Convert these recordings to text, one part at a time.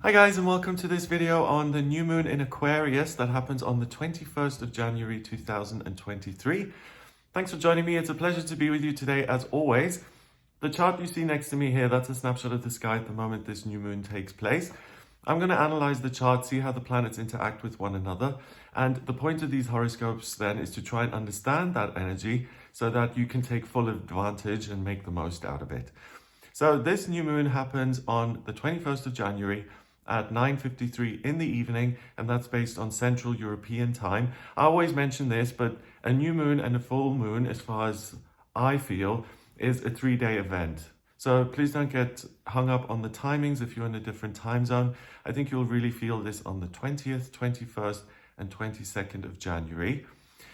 Hi guys, and welcome to this video on the new moon in Aquarius that happens on the 21st of January 2023. Thanks for joining me. It's a pleasure to be with you today as always. The chart you see next to me here, that's a snapshot of the sky at the moment this new moon takes place. I'm going to analyze the chart, see how the planets interact with one another. And the point of these horoscopes then is to try and understand that energy so that you can take full advantage and make the most out of it. So this new moon happens on the 21st of January at 9:53 in the evening, and that's based on Central European time. I always mention this, but a new moon and a full moon, as far as I feel, is a 3-day event. So please don't get hung up on the timings if you're in a different time zone. I think you'll really feel this on the 20th, 21st, and 22nd of January.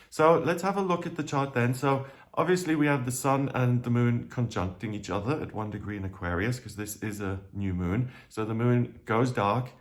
So let's have a look at the chart then. So obviously we have the sun and the moon conjuncting each other at 1 degree in Aquarius because this is a new moon. So the moon goes dark.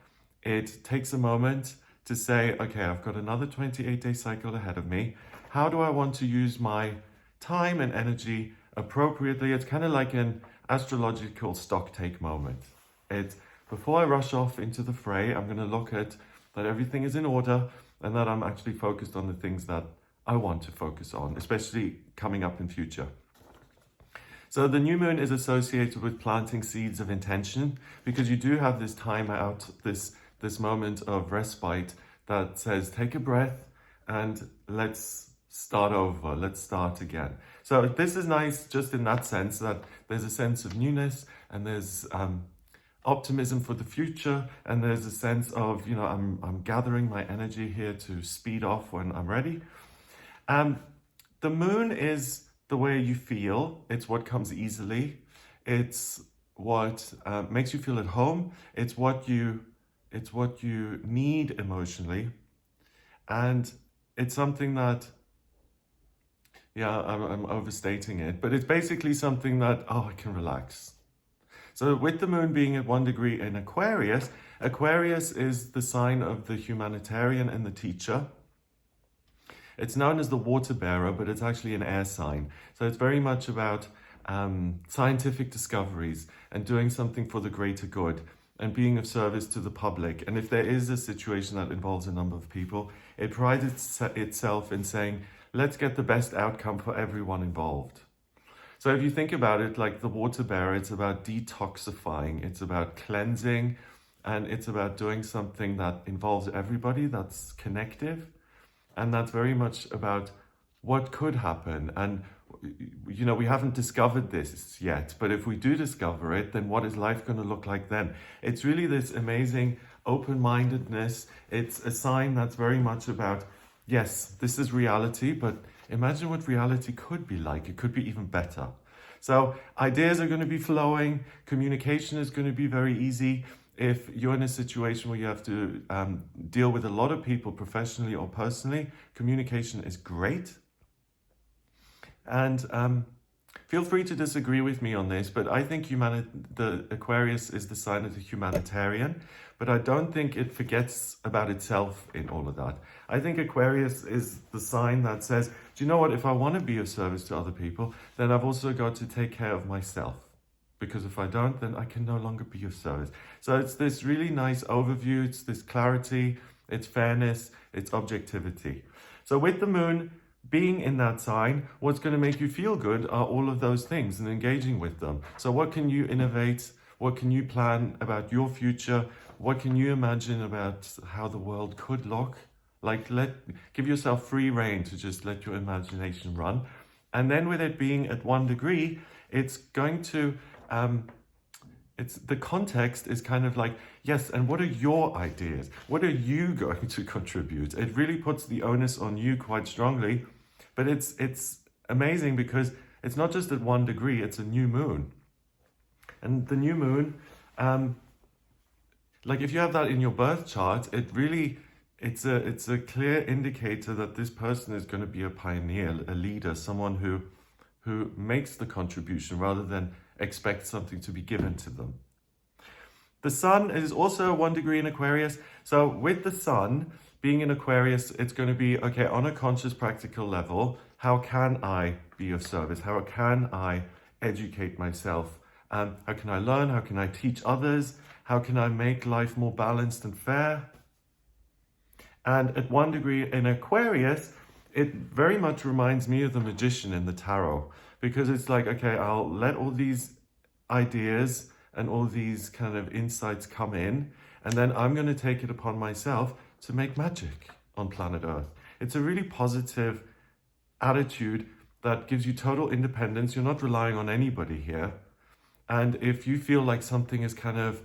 It takes a moment to say, okay, I've got another 28-day cycle ahead of me. How do I want to use my time and energy appropriately? It's kind of like an astrological stock take moment. It's before I rush off into the fray, I'm going to look at that everything is in order and that I'm actually focused on the things that I want to focus on, especially coming up in future. So the new moon is associated with planting seeds of intention because you do have this time out, this moment of respite that says, take a breath and let's start over, let's start again. So this is nice just in that sense that there's a sense of newness and there's optimism for the future, and there's a sense of, I'm gathering my energy here to speed off when I'm ready. The moon is the way you feel. It's what comes easily. It's what makes you feel at home. It's what you need emotionally. And it's something that, I'm overstating it, but it's basically something that, I can relax. So with the moon being at 1 degree in Aquarius, Aquarius is the sign of the humanitarian and the teacher. It's known as the water bearer, but it's actually an air sign. So it's very much about scientific discoveries and doing something for the greater good and being of service to the public. And if there is a situation that involves a number of people, it prides itself in saying, let's get the best outcome for everyone involved. So if you think about it, like the water bearer, it's about detoxifying, it's about cleansing, and it's about doing something that involves everybody, that's connective. And that's very much about what could happen. And, we haven't discovered this yet, but if we do discover it, then what is life going to look like then? It's really this amazing open-mindedness. It's a sign that's very much about, yes, this is reality, but imagine what reality could be like. It could be even better. So ideas are going to be flowing. Communication is going to be very easy. If you're in a situation where you have to deal with a lot of people professionally or personally, communication is great. And feel free to disagree with me on this, but I think the Aquarius is the sign of the humanitarian, but I don't think it forgets about itself in all of that. I think Aquarius is the sign that says, do you know what, if I want to be of service to other people, then I've also got to take care of myself. Because if I don't, then I can no longer be of service. So it's this really nice overview, it's this clarity, it's fairness, it's objectivity. So with the moon being in that sign, what's going to make you feel good are all of those things and engaging with them. So what can you innovate? What can you plan about your future? What can you imagine about how the world could look? Like give yourself free rein to just let your imagination run. And then with it being at 1 degree, it's going to the context is kind of like, yes, and what are your ideas? What are you going to contribute? It really puts the onus on you quite strongly, but it's amazing because it's not just at 1 degree, it's a new moon. And the new moon, like if you have that in your birth chart, it's a clear indicator that this person is going to be a pioneer, a leader, someone who makes the contribution rather than expect something to be given to them. The sun is also 1 degree in Aquarius. So with the sun being in Aquarius, it's going to be, okay, on a conscious practical level, how can I be of service? How can I educate myself? How can I learn? How can I teach others? How can I make life more balanced and fair? And at 1 degree in Aquarius, it very much reminds me of the magician in the tarot, because it's like, okay, I'll let all these ideas and all these kind of insights come in, and then I'm going to take it upon myself to make magic on planet Earth. It's a really positive attitude that gives you total independence. You're not relying on anybody here. And if you feel like something is kind of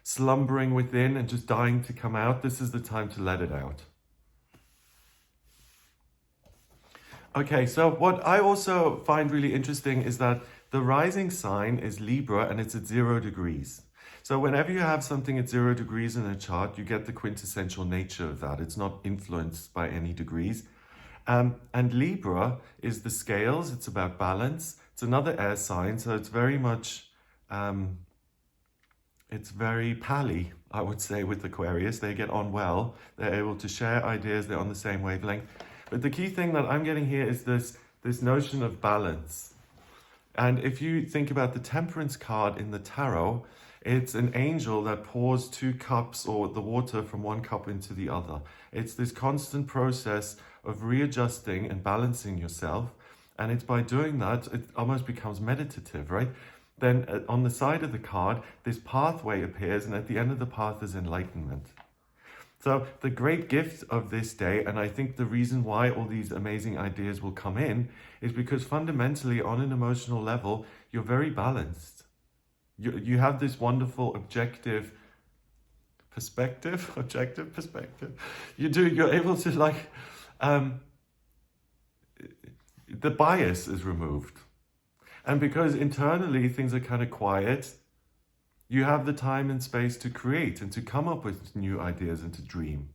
slumbering within and just dying to come out, this is the time to let it out. Okay, so what I also find really interesting is that the rising sign is Libra and it's at 0 degrees. So whenever you have something at 0 degrees in a chart, you get the quintessential nature of that. It's not influenced by any degrees. And Libra is the scales. It's about balance. It's another air sign, so it's very much, it's very pally, I would say, with Aquarius. They get on well. They're able to share ideas. They're on the same wavelength. But the key thing that I'm getting here is this notion of balance. And if you think about the Temperance card in the tarot, it's an angel that pours 2 cups or the water from 1 cup into the other. It's this constant process of readjusting and balancing yourself. And it's by doing that, it almost becomes meditative, right? Then on the side of the card, this pathway appears, and at the end of the path is enlightenment. So the great gift of this day, and I think the reason why all these amazing ideas will come in, is because fundamentally on an emotional level, you're very balanced. You have this wonderful objective perspective. You're able to like, the bias is removed. And because internally things are kind of quiet, you have the time and space to create and to come up with new ideas and to dream.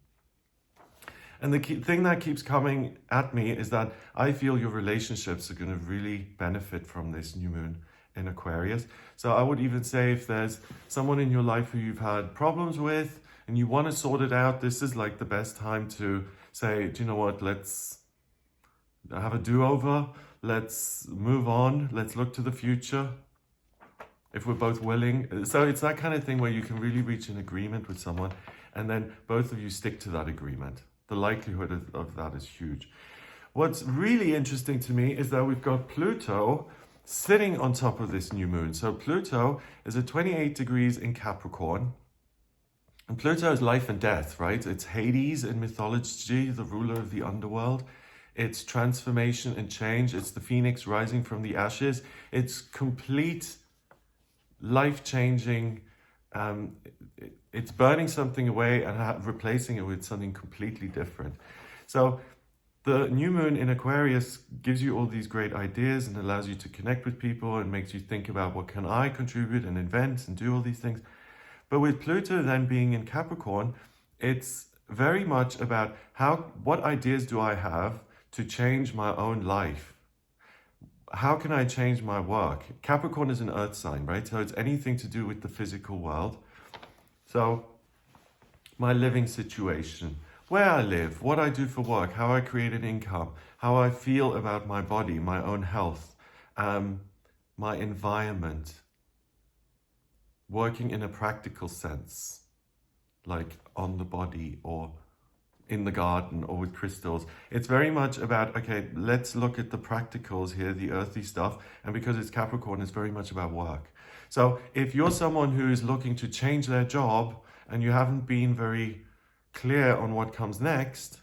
And the key thing that keeps coming at me is that I feel your relationships are going to really benefit from this new moon in Aquarius. So I would even say if there's someone in your life who you've had problems with and you want to sort it out, this is like the best time to say, do you know what, let's have a do-over, let's move on, let's look to the future, if we're both willing. So it's that kind of thing where you can really reach an agreement with someone and then both of you stick to that agreement. The likelihood of that is huge. What's really interesting to me is that we've got Pluto sitting on top of this new moon. So Pluto is at 28 degrees in Capricorn. And Pluto is life and death, right? It's Hades in mythology, the ruler of the underworld. It's transformation and change. It's the phoenix rising from the ashes. It's complete life-changing. It's burning something away and replacing it with something completely different. So the new moon in Aquarius gives you all these great ideas and allows you to connect with people and makes you think about what can I contribute and invent and do all these things. But with Pluto then being in Capricorn, it's very much about what ideas do I have to change my own life? How can I change my work? Capricorn is an earth sign, right? So it's anything to do with the physical world. So my living situation, where I live, what I do for work, how I create an income, how I feel about my body, my own health, my environment, working in a practical sense, like on the body or in the garden or with crystals. It's very much about, okay, let's look at the practicals here, the earthy stuff. And because it's Capricorn, it's very much about work. So if you're someone who is looking to change their job and you haven't been very clear on what comes next,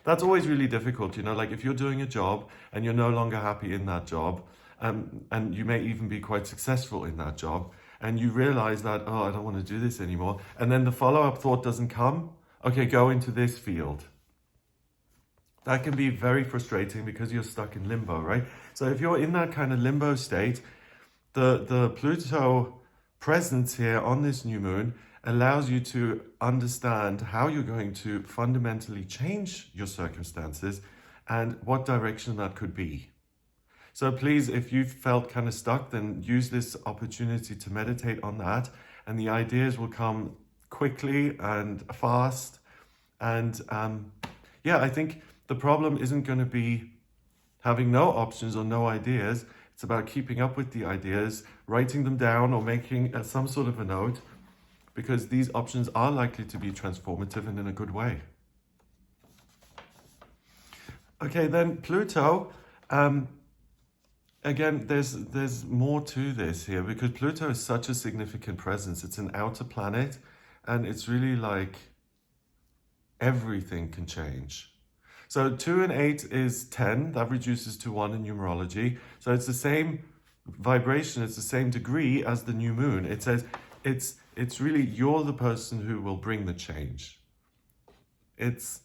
that's always really difficult. You know, like if you're doing a job and you're no longer happy in that job, and you may even be quite successful in that job, and you realize that, oh, I don't want to do this anymore. And then the follow-up thought doesn't come. Okay, go into this field. That can be very frustrating because you're stuck in limbo, right? So if you're in that kind of limbo state, the Pluto presence here on this new moon allows you to understand how you're going to fundamentally change your circumstances and what direction that could be. So please, if you've felt kind of stuck, then use this opportunity to meditate on that, and the ideas will come quickly and fast. And yeah, I think the problem isn't going to be having no options or no ideas. It's about keeping up with the ideas, writing them down or making some sort of a note, because these options are likely to be transformative and in a good way. Okay, then Pluto, again, there's more to this here, because Pluto is such a significant presence. It's an outer planet, and it's really like everything can change. So 2 and 8 is 10, that reduces to 1 in numerology. So it's the same vibration, it's the same degree as the new moon. It says it's really you're the person who will bring the change. It's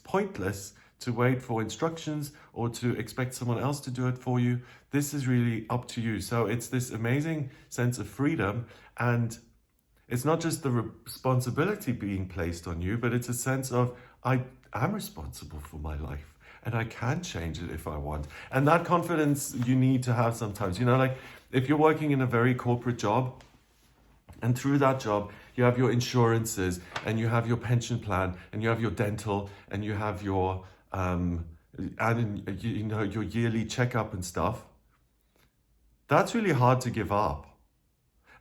pointless to wait for instructions or to expect someone else to do it for you. This is really up to you. So it's this amazing sense of freedom, and it's not just the responsibility being placed on you, but it's a sense of I am responsible for my life and I can change it if I want. And that confidence you need to have sometimes. You know, like if you're working in a very corporate job, and through that job, you have your insurances and you have your pension plan and you have your dental and you have your, your yearly checkup and stuff. That's really hard to give up.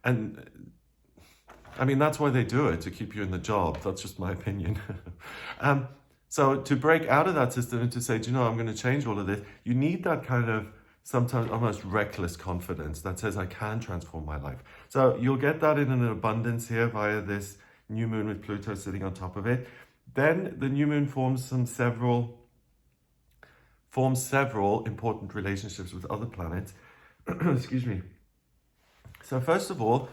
And I mean, that's why they do it, to keep you in the job. That's just my opinion. So to break out of that system and to say, do you know, I'm going to change all of this, you need that kind of sometimes almost reckless confidence that says, I can transform my life. So you'll get that in an abundance here via this new moon with Pluto sitting on top of it. Then the new moon forms several important relationships with other planets. Excuse me. So first of all,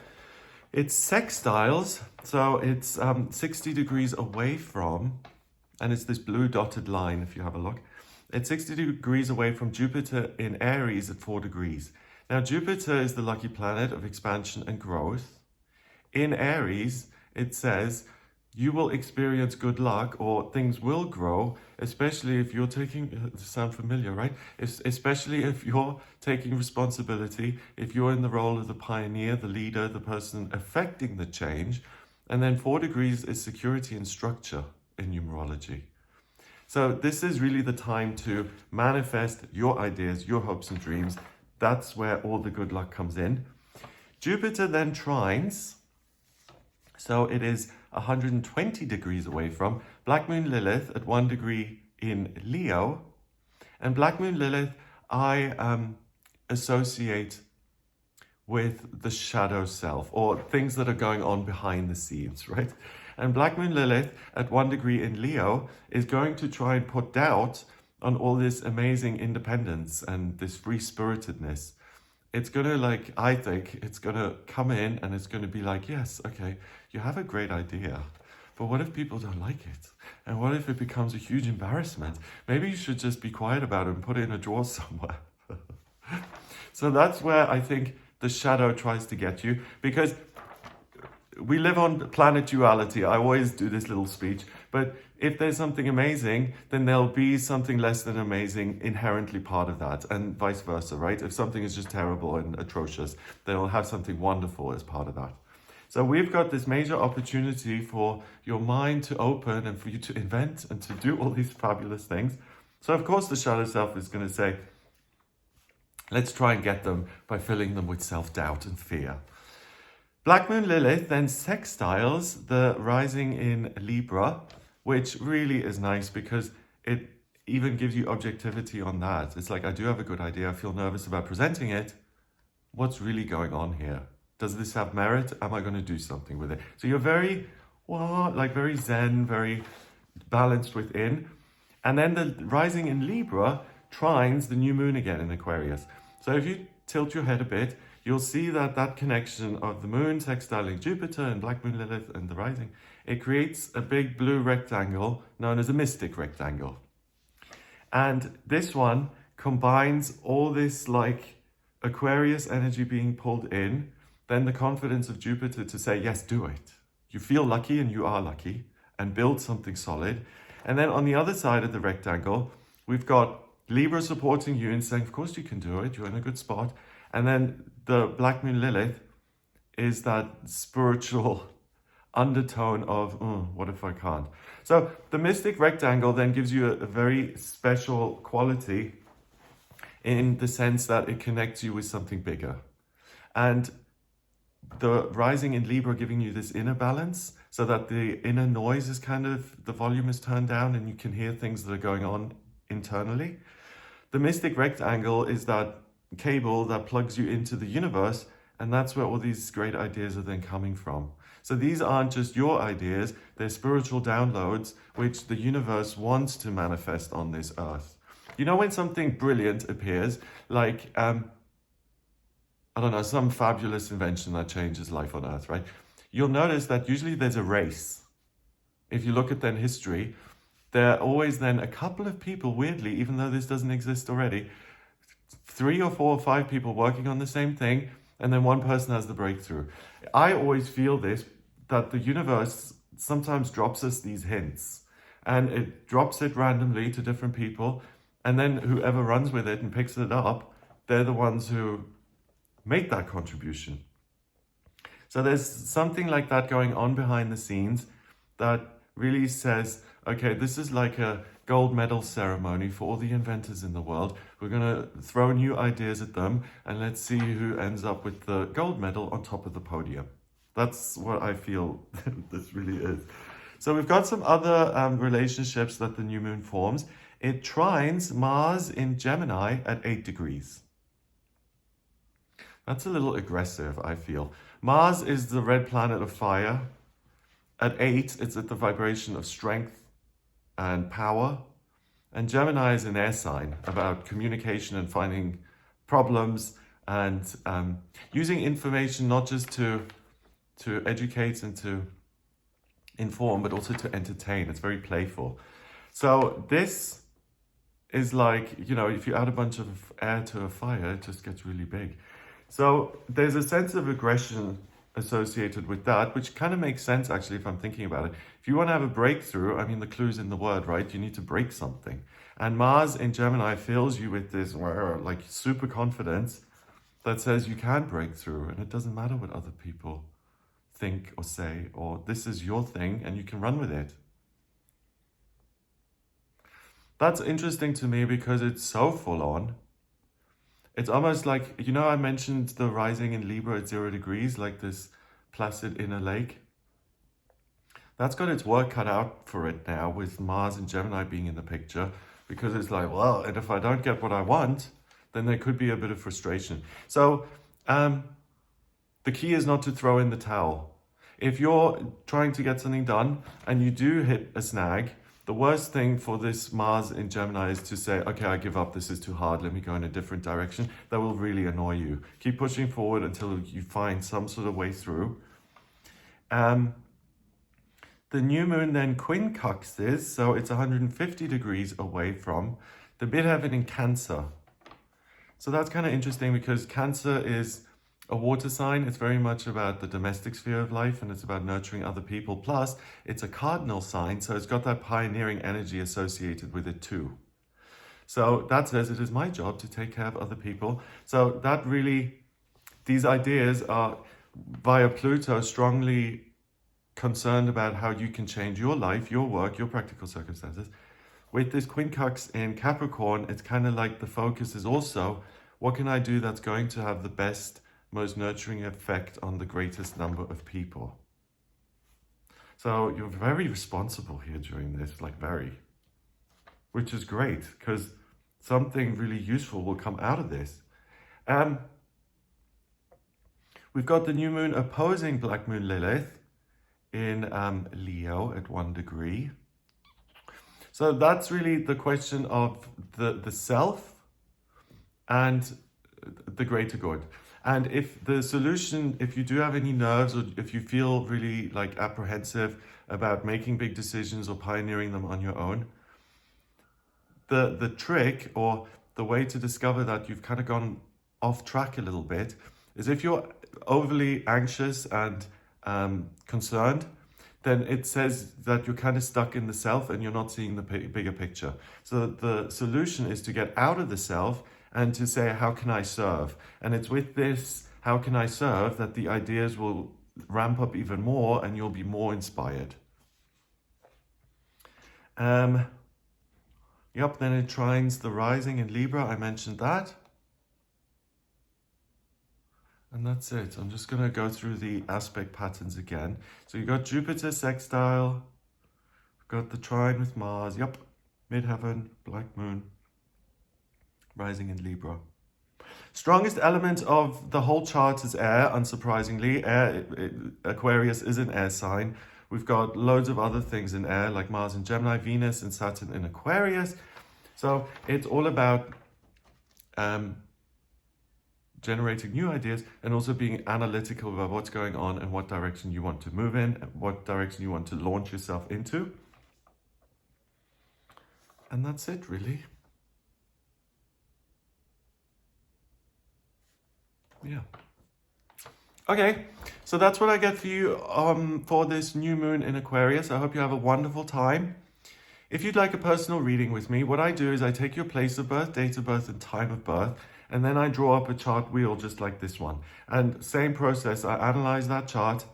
it's sextiles. So it's 60 degrees away from, and it's this blue dotted line if you have a look. It's 60 degrees away from Jupiter in Aries at 4 degrees. Now, Jupiter is the lucky planet of expansion and growth. In Aries, it says you will experience good luck, or things will grow, especially if you're taking, sound familiar, right? Especially if you're taking responsibility, if you're in the role of the pioneer, the leader, the person affecting the change. And then 4 degrees is security and structure in numerology. So this is really the time to manifest your ideas, your hopes and dreams. That's where all the good luck comes in. Jupiter then trines. So it is 120 degrees away from Black Moon Lilith at 1 degree in Leo. And Black Moon Lilith, I associate with the shadow self, or things that are going on behind the scenes, right? And Black Moon Lilith at 1 degree in Leo is going to try and put doubt on all this amazing independence and this free-spiritedness. It's going to I think it's going to come in and it's going to be like, yes, okay, you have a great idea, but what if people don't like it? And what if it becomes a huge embarrassment? Maybe you should just be quiet about it and put it in a drawer somewhere. So that's where I think the shadow tries to get you, because we live on planet duality. I always do this little speech, but if there's something amazing, then there'll be something less than amazing inherently part of that, and vice versa, right? If something is just terrible and atrocious, then it'll have something wonderful as part of that. So we've got this major opportunity for your mind to open and for you to invent and to do all these fabulous things. So of course the shadow self is going to say, let's try and get them by filling them with self-doubt and fear. Black Moon Lilith then sextiles the rising in Libra, which really is nice because it even gives you objectivity on that. It's like, I do have a good idea. I feel nervous about presenting it. What's really going on here? Does this have merit? Am I going to do something with it? So you're very, very zen, very balanced within. And then the rising in Libra trines the new moon again in Aquarius. So if you tilt your head a bit, you'll see that connection of the moon sextiling Jupiter and Black Moon Lilith and the rising, it creates a big blue rectangle known as a mystic rectangle. And this one combines all this Aquarius energy being pulled in, then the confidence of Jupiter to say, yes, do it. You feel lucky and you are lucky, and build something solid. And then on the other side of the rectangle, we've got Libra supporting you and saying, of course you can do it, you're in a good spot. And then the Black Moon Lilith is that spiritual undertone of, what if I can't? So the mystic rectangle then gives you a very special quality in the sense that it connects you with something bigger. And the rising in Libra giving you this inner balance, so that the inner noise is kind of, the volume is turned down and you can hear things that are going on internally. The mystic rectangle is that cable that plugs you into the universe, and that's where all these great ideas are then coming from. So these aren't just your ideas, they're spiritual downloads which the universe wants to manifest on this earth. You know, when something brilliant appears, like, I don't know, some fabulous invention that changes life on earth, right? You'll notice that usually there's a race. If you look at then history, there are always then a couple of people, weirdly, even though this doesn't exist already, 3 or 4 or 5 people working on the same thing, and then one person has the breakthrough. I always feel this, that the universe sometimes drops us these hints, and it drops it randomly to different people, and then whoever runs with it and picks it up, they're the ones who make that contribution. So there's something like that going on behind the scenes that really says, okay, this is like a gold medal ceremony for all the inventors in the world. We're going to throw new ideas at them, and let's see who ends up with the gold medal on top of the podium. That's what I feel this really is. So we've got some other relationships that the new moon forms. It trines Mars in Gemini at 8 degrees. That's a little aggressive, I feel. Mars is the red planet of fire. At 8, it's at the vibration of strength and power. And Gemini is an air sign, about communication and finding problems and using information not just to educate and to inform, but also to entertain. It's very playful. So this is like, you know, if you add a bunch of air to a fire, it just gets really big. So there's a sense of aggression associated with that, which kind of makes sense actually if I'm thinking about it. If you want to have a breakthrough, I mean, the clue's in the word, right? You need to break something. And Mars in Gemini fills you with this like super confidence that says you can break through, and it doesn't matter what other people think or say, or this is your thing and you can run with it. That's interesting to me because it's so full on. It's almost like, you know, I mentioned the rising in Libra at 0 degrees, like this placid inner lake. That's got its work cut out for it now, with Mars and Gemini being in the picture, because it's like, well, and if I don't get what I want, then there could be a bit of frustration. So the key is not to throw in the towel. If you're trying to get something done and you do hit a snag, the worst thing for this Mars in Gemini is to say, okay, I give up, this is too hard, let me go in a different direction. That will really annoy you. Keep pushing forward until you find some sort of way through. The new moon then quincunxes, so it's 150 degrees away from the midheaven in Cancer. So that's kind of interesting because Cancer is a water sign. It's very much about the domestic sphere of life, and it's about nurturing other people. Plus, it's a cardinal sign, so it's got that pioneering energy associated with it too. So that says it is my job to take care of other people. So that really, these ideas are, via Pluto, strongly concerned about how you can change your life, your work, your practical circumstances. With this quincunx in Capricorn, it's kind of like the focus is also, what can I do that's going to have the best, most nurturing effect on the greatest number of people? So you're very responsible here during this, like very, which is great because something really useful will come out of this. We've got the new moon opposing Black Moon Lilith in Leo at 1 degree. So that's really the question of the self and the greater good. And if the solution, if you do have any nerves, or if you feel really like apprehensive about making big decisions or pioneering them on your own, the trick or the way to discover that you've kind of gone off track a little bit is if you're overly anxious and concerned, then it says that you're kind of stuck in the self and you're not seeing the bigger picture. So the solution is to get out of the self and to say, how can I serve? And it's with this, how can I serve, that the ideas will ramp up even more and you'll be more inspired. Yep, then it trines the rising in Libra, I mentioned that. And that's it. I'm just going to go through the aspect patterns again. So you've got Jupiter sextile, we've got the trine with Mars, yep, midheaven, black moon, rising in Libra. Strongest element of the whole chart is air, unsurprisingly. Aquarius is an air sign. We've got loads of other things in air, like Mars in Gemini, Venus and Saturn in Aquarius. So it's all about generating new ideas and also being analytical about what's going on and what direction you want to move in, and what direction you want to launch yourself into. And that's it, really. Yeah. Okay, so that's what I get for you for this new moon in Aquarius. I hope you have a wonderful time. If you'd like a personal reading with me, what I do is I take your place of birth, date of birth, and time of birth, and then I draw up a chart wheel just like this one. And same process, I analyze that chart,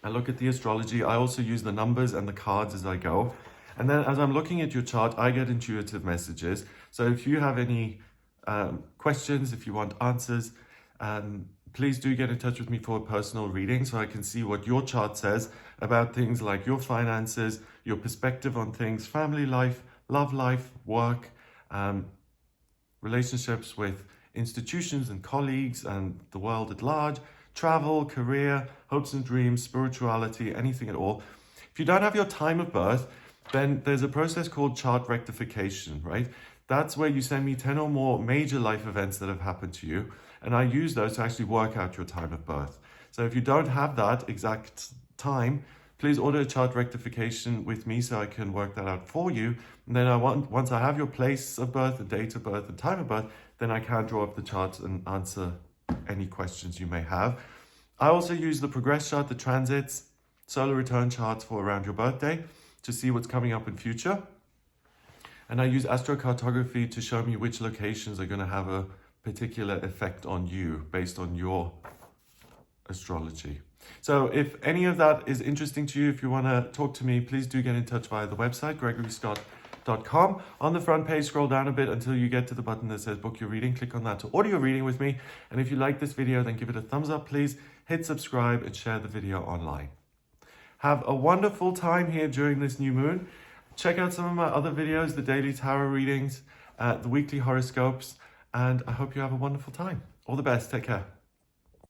I look at the astrology, I also use the numbers and the cards as I go. And then as I'm looking at your chart, I get intuitive messages. So if you have any questions, if you want answers, please do get in touch with me for a personal reading so I can see what your chart says about things like your finances, your perspective on things, family life, love life, work, relationships with institutions and colleagues and the world at large, travel, career, hopes and dreams, spirituality, anything at all. If you don't have your time of birth, then there's a process called chart rectification, right? That's where you send me 10 or more major life events that have happened to you, and I use those to actually work out your time of birth. So if you don't have that exact time, please order a chart rectification with me so I can work that out for you. And then once I have your place of birth, the date of birth, and time of birth, then I can draw up the charts and answer any questions you may have. I also use the progress chart, the transits, solar return charts for around your birthday to see what's coming up in future. And I use astrocartography to show me which locations are going to have a particular effect on you based on your astrology. So if any of that is interesting to you, if you want to talk to me, please do get in touch via the website, gregoryscott.com. On the front page, scroll down a bit until you get to the button that says book your reading. Click on that to order your reading with me. And if you like this video, then give it a thumbs up, please. Hit subscribe and share the video online. Have a wonderful time here during this new moon. Check out some of my other videos, the daily tarot readings, the weekly horoscopes, and I hope you have a wonderful time. All the best. Take care.